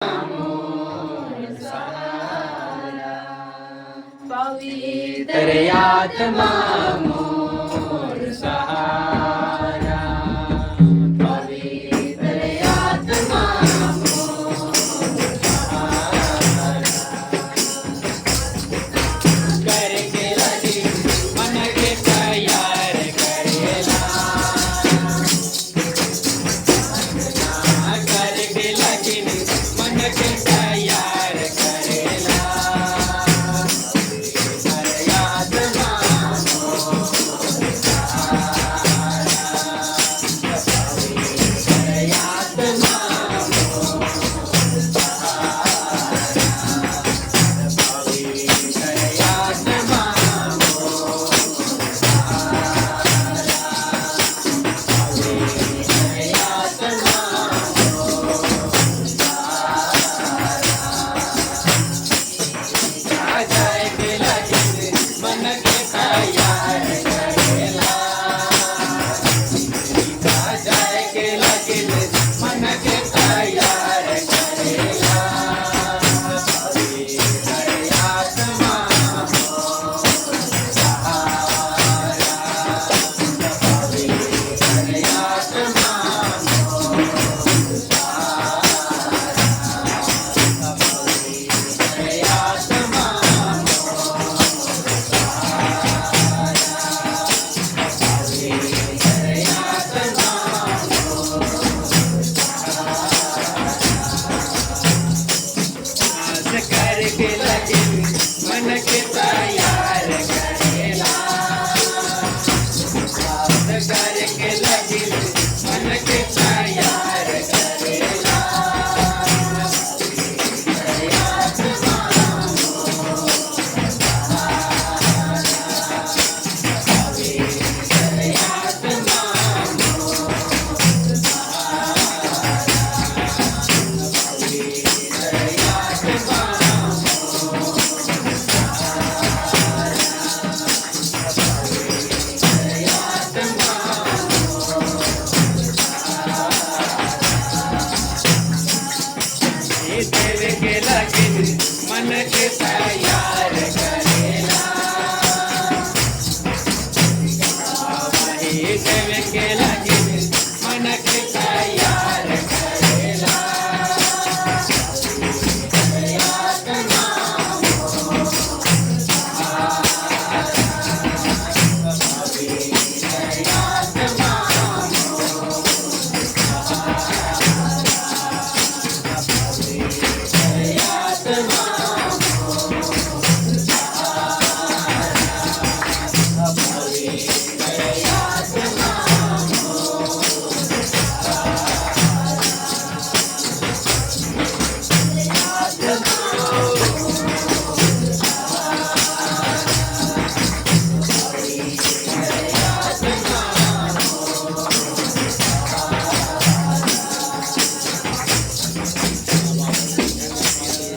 मोर सहारा, पवित्र आत्मा मोर सहारा, पवित्र आत्मा मोर सहारा, करके लगी मन के तैयार करेला, करके लगी मन के तैयार करेला, पवित्र आत्मा मोर सहारा, पवित्र आत्मा मोर सहारा, पवित्र आत्मा जाय के लगी मन के तैयार करेला, जाय के लगी मन के तैयार करेला, पवित्र आत्मा मोर सहारा, पवित्र आत्मा मोर सहारा, पवित्र आत्मा आस करके लगे मन के तैयार करेला, आस करके लगे मन के तैयार करेला, पवित्र आत्मा मोर सहारा, पवित्र आत्मा मोर सहारा, पवित्र आत्मा देव के लगे मन के